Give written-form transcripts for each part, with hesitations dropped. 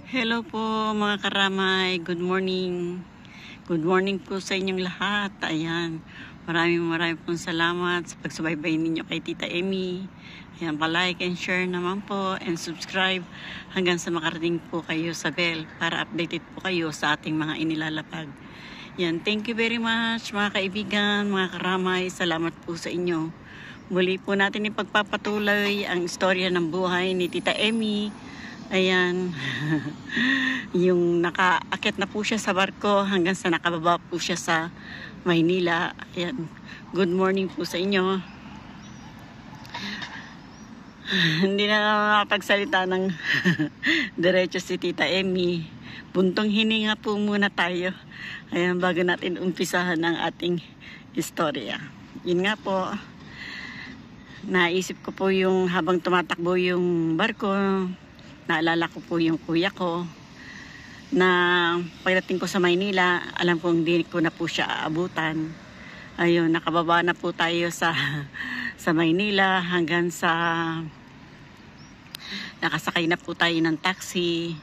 Hello po mga karamay, good morning. Good morning po sa inyong lahat. Ayan, maraming pong salamat sa pagsubaybay ninyo kay Tita Emmy. Ayan, pa-like and share naman po and subscribe hanggang sa makarating po kayo sa bell para updated po kayo sa ating mga inilalapag. Ayan, thank you very much mga kaibigan, mga karamay. Salamat po sa inyo. Muli po natin ipagpapatuloy ang istorya ng buhay ni Tita Emmy. Ayan, yung nakaakit na po siya sa barko hanggang sa nakababa po siya sa Maynila. Ayan, good morning po sa inyo. Hindi na nakapagsalita ng diretso si Tita Emmy. Buntong hininga po muna tayo. Ayan, bago natin umpisahan ang ating istorya. Yun nga po, naisip ko po yung habang tumatakbo yung barko, naalala ko po yung kuya ko na pagdating ko sa Maynila, alam kong hindi ko na po siya aabutan. Ayun, nakababa na po tayo sa Maynila hanggang sa nakasakay na po tayo ng taxi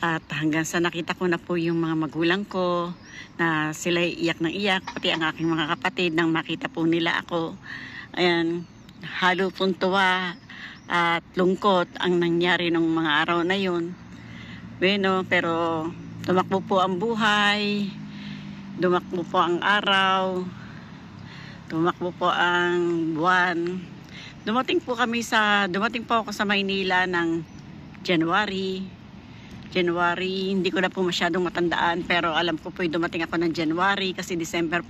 at hanggang sa nakita ko na po yung mga magulang ko na sila iyak ng iyak, pati ang aking mga kapatid nang makita po nila ako. Ayan, halo pong tuwa at lungkot ang nangyari nung mga araw na yun. Bueno, pero tumakbo po ang buhay, dumakbo po ang araw, tumakbo po ang buwan. Dumating po ako sa Maynila ng January, hindi ko na po masyadong matandaan, pero alam ko po dumating ako ng January kasi December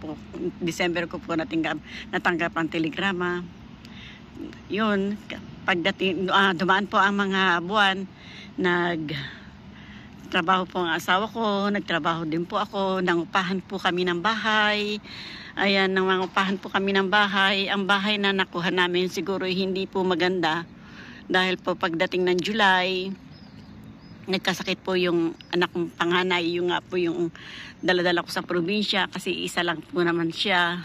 ko po natanggap ang telegrama. Yun, pagdating dumaan po ang mga buwan, nagtrabaho po ang asawa ko, nagtrabaho din po ako, nangupahan po kami ng bahay. Ayan, nangupahan po kami ng bahay. Ang bahay na nakuha namin siguro hindi po maganda dahil po pagdating ng July, nagkasakit po yung anak kong panganay, yung nga po yung daladala ko sa probinsya kasi isa lang po naman siya,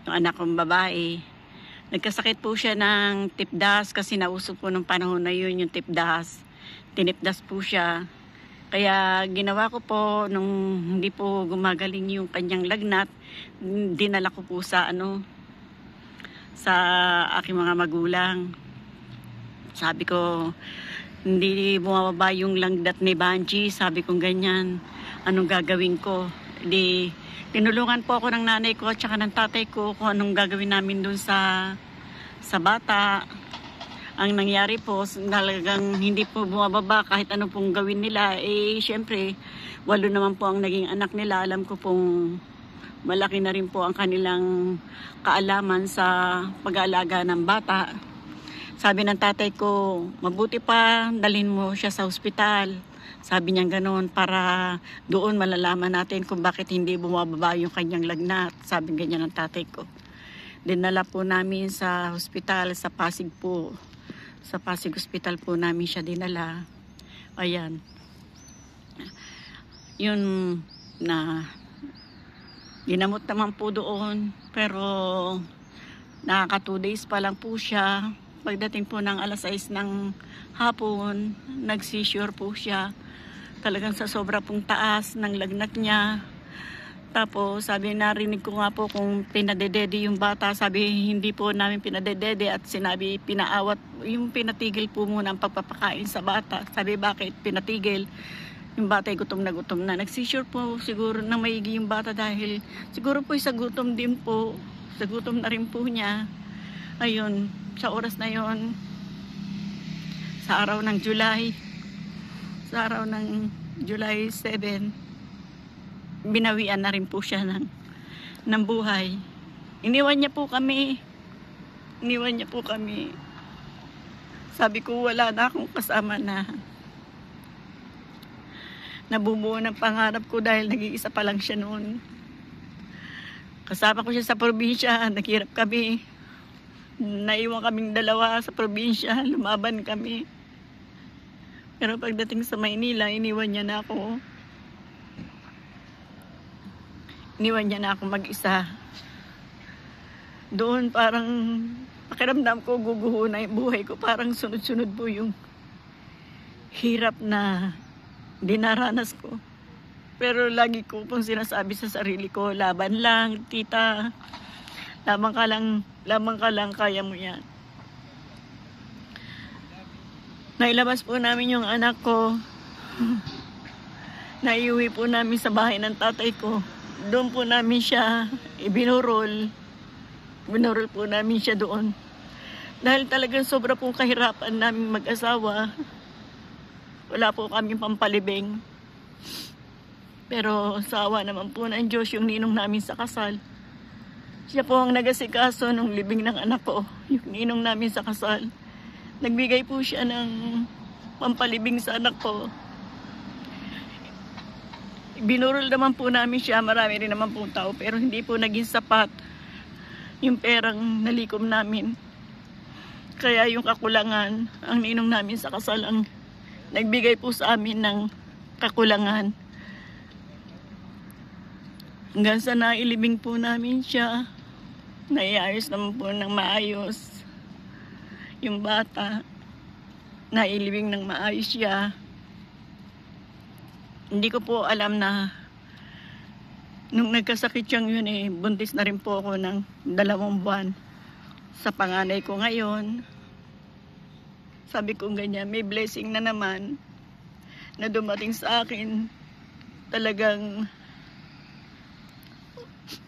yung anak kong babae. Nagkasakit po siya ng tipdas kasi nauso po nung panahon na yun yung tipdas. Tinipdas po siya. Kaya ginawa ko po nung hindi po gumagaling yung kanyang lagnat, dinala ko po sa aking mga magulang. Sabi ko, hindi bumababa yung lagnat ni Banji. Sabi ko ganyan, anong gagawin ko? Tinulungan po ako ng nanay ko at saka ng tatay ko kung anong gagawin namin dun sa bata. Ang nangyari po, talagang hindi po bumababa kahit ano pong gawin nila. Syempre, 8 naman po ang naging anak nila. Alam ko pong malaki na rin po ang kanilang kaalaman sa pag-aalaga ng bata. Sabi ng tatay ko, mabuti pa, dalhin mo siya sa ospital. Sabi niya ganoon para doon malalaman natin kung bakit hindi bumababa yung kanyang lagnat. Sabi ganyan ng tatay ko. Dinala po namin sa hospital sa Pasig po. Sa Pasig Hospital po namin siya dinala. Ayan. Yun na ginamot naman po doon. Pero nakaka 2 days pa lang po siya. Pagdating po ng alas 6 ng hapon, nag-seizure po siya. Talagang sa sobra pong taas ng lagnat niya. Tapos sabi, narinig ko nga po kung pinadedede yung bata. Sabi hindi po namin pinadedede at sinabi pinatigil po muna ang pagpapakain sa bata. Sabi bakit pinatigil? Yung bata ay gutom na. Nag-seizure po siguro na maigi yung bata dahil siguro po sa gutom din po. Sa gutom na rin po niya. Ayun, sa oras na yon, sa araw ng July 7, binawian na rin po siya ng buhay. Iniwan niya po kami. Sabi ko wala na akong kasama na nabubuo ng pangarap ko dahil nag-iisa pa lang siya noon. Kasama ko siya sa probinsya, naghirap kami. Naiwan kaming dalawa sa probinsya, lumaban kami. Pero pagdating sa Maynila, iniwan niya na ako. Mag-isa. Doon parang pakiramdam ko guguho na yung buhay ko. Parang sunod-sunod po yung hirap na dinaranas ko. Pero lagi ko pong sinasabi sa sarili ko, laban lang, tita. Lamang ka lang, kaya mo yan. Nailabas po namin yung anak ko. Naiuwi po namin sa bahay ng tatay ko. Doon po namin siya ibinurol. Binurol po namin siya doon. Dahil talagang sobra pong kahirapan namin mag-asawa. Wala po kaming pampalibing. Pero sa awa naman po ng Diyos, yung ninong namin sa kasal. Siya po ang nagasikaso ng libing ng anak ko. Yung ninong namin sa kasal. Nagbigay po siya ng pampalibing sa anak ko. Binurol naman po namin siya. Marami rin naman po tao. Pero hindi po naging sapat yung perang nalikom namin. Kaya yung kakulangan, ang ninong namin sa kasal ang nagbigay po sa amin ng kakulangan. Hanggang sa nailibing po namin siya. Naiayos naman po ng maayos. Yung bata, nailibing ng maayos siya. Hindi ko po alam na nung nagkasakit siyang yun buntis na rin po ako ng 2 buwan. Sa panganay ko ngayon, sabi ko ganyan, may blessing na naman na dumating sa akin. Talagang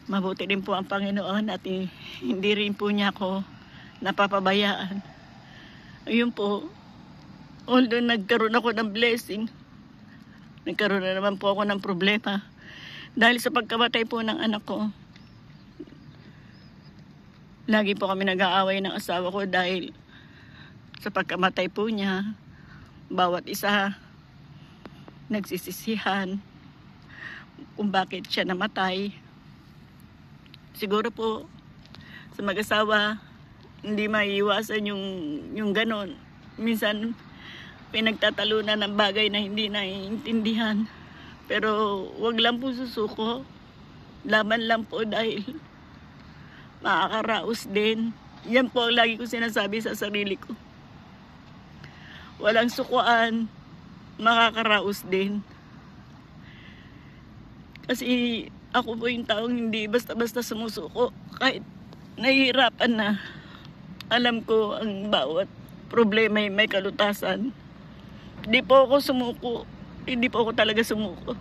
mabuti rin po ang Panginoon at hindi rin po niya ako napapabayaan. Ayun po, although nagkaroon ako ng blessing, nagkaroon na naman po ako ng problema. Dahil sa pagkamatay po ng anak ko, lagi po kami nag-aaway ng asawa ko dahil sa pagkamatay po niya, bawat isa nagsisisihan kung bakit siya namatay. Siguro po sa mag-asawa, hindi maiiwasan yung ganon. Minsan, pinagtatalunan ng bagay na hindi naiintindihan. Pero wag lang po susuko. Laban lang po dahil makakaraos din. Yan po ang lagi ko sinasabi sa sarili ko. Walang sukuan, makakaraos din. Kasi ako po yung taong hindi basta-basta sumusuko. Kahit nahihirapan na, alam ko ang bawat problema may kalutasan. Hindi po ako sumuko. Hindi po ako talaga sumuko.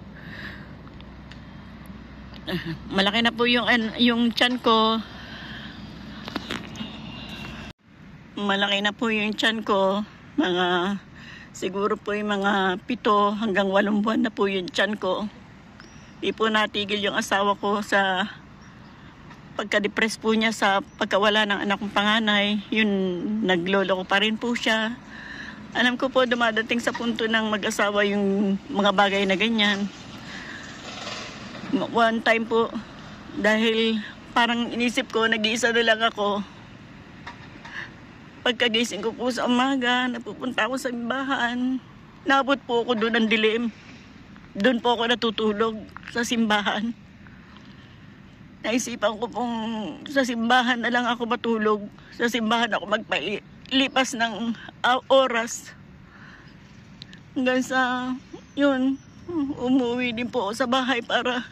Malaki na po yung tiyan ko. Malaki na po yung tiyan ko. Siguro po yung mga 7 hanggang 8 buwan na po yung tiyan ko. Di po natigil yung asawa ko sa pagka-depress po niya sa pagkawala ng anak kong panganay. Yun, naglolo ko pa rin po siya. Alam ko po dumadating sa punto ng mag-asawa yung mga bagay na ganyan. One time po, dahil parang inisip ko, nag-iisa na lang ako. Pagkagising ko po sa umaga, napupunta ako sa simbahan. Naabot po ako doon ng dilim. Doon po ako natutulog sa simbahan. Naisipan ko pong sa simbahan na lang ako matulog. Sa simbahan ako magpalipas ng oras. Hanggang sa, yun, umuwi din po ako sa bahay para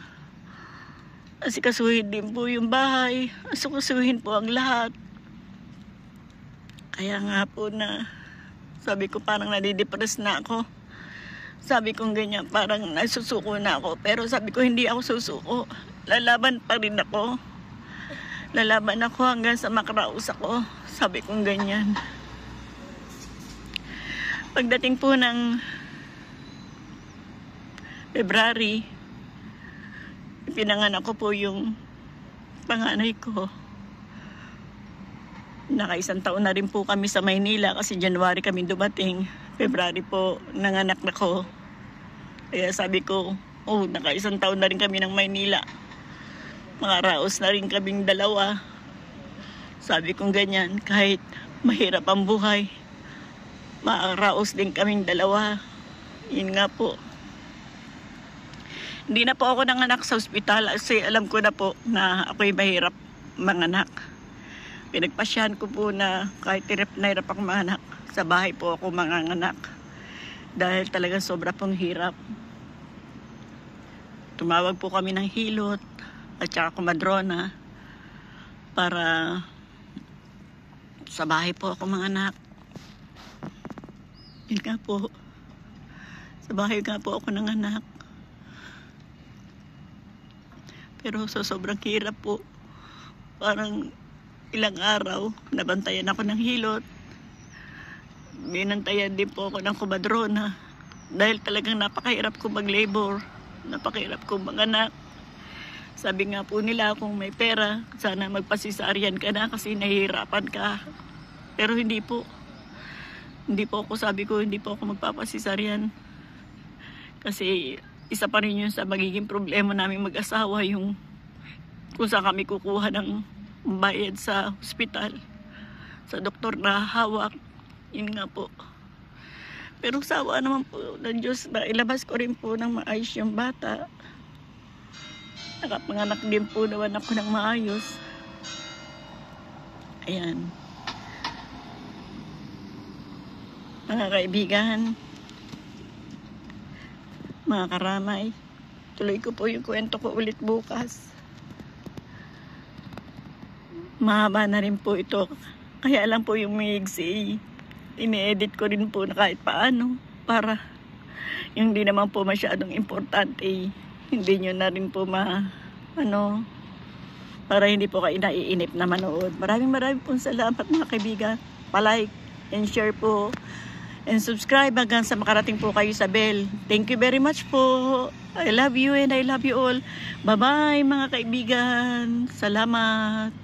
asikasuhin din po yung bahay. Asikasuhin po ang lahat. Kaya nga po na, sabi ko parang nadidepress na ako. Sabi ko ganyan, parang nasusuko na ako. Pero sabi ko hindi ako susuko. Lalaban pa rin ako. Lalaban ako hanggang sa makaraos ako. Sabi ko ganyan. Pagdating po ng February, pinanganak ko po yung panganay ko. Naka-1 taon na rin po kami sa Maynila kasi January kami dumating. February po nanganak na ko. Kaya sabi ko, naka-1 taon na rin kami ng Maynila. Makaraos na rin kaming 2. Sabi ko ganyan, kahit mahirap ang buhay, makaraos din kaming 2. Yun nga po. Hindi na po ako nanganak sa ospital kasi alam ko na po na ako'y mahirap manganak. Pinagpasyahan ko po na kahit hirap na hirap ako manganak, sa bahay po ako manganganak. dahil talagang sobra pong hirap. Tumawag po kami ng Hilot at saka kumadrona para sa bahay po ako mga anak. Yun nga po, sa bahay nga po ako ng anak. Pero sa sobrang hirap po, parang ilang araw nabantayan ako ng Hilot, binantayan din po ako ng kumadrona dahil talagang napakahirap ko mag-labor, napakahirap ko manganak. Sabi nga po nila kung may pera, sana magpasisaryan ka na kasi nahihirapan ka. Pero hindi po. Hindi po ako, sabi ko, hindi po ako magpapasisaryan. Kasi isa pa rin yun sa magiging problema namin mag-asawa, yung kung saan kami kukuha ng bayad sa hospital, sa doktor na hawak. Yun nga po. Pero sawa naman po ng Diyos na ilabas ko rin po ng maayos yung bata. Nakapanganak din po naman ako ng maayos. Ayan. Mga kaibigan, mga karamay, tuloy ko po yung kwento ko ulit bukas. Mahaba na rin po ito. Kaya lang po yung mixi, ini-edit ko rin po na kahit paano para yung di naman po masyadong importante, hindi nyo na rin po para hindi po kayo naiinip na manood. Maraming pong salamat mga kaibigan. Palike and share po and subscribe hanggang sa makarating po kayo sa bell. Thank you very much po. I love you and I love you all. Bye bye mga kaibigan. Salamat.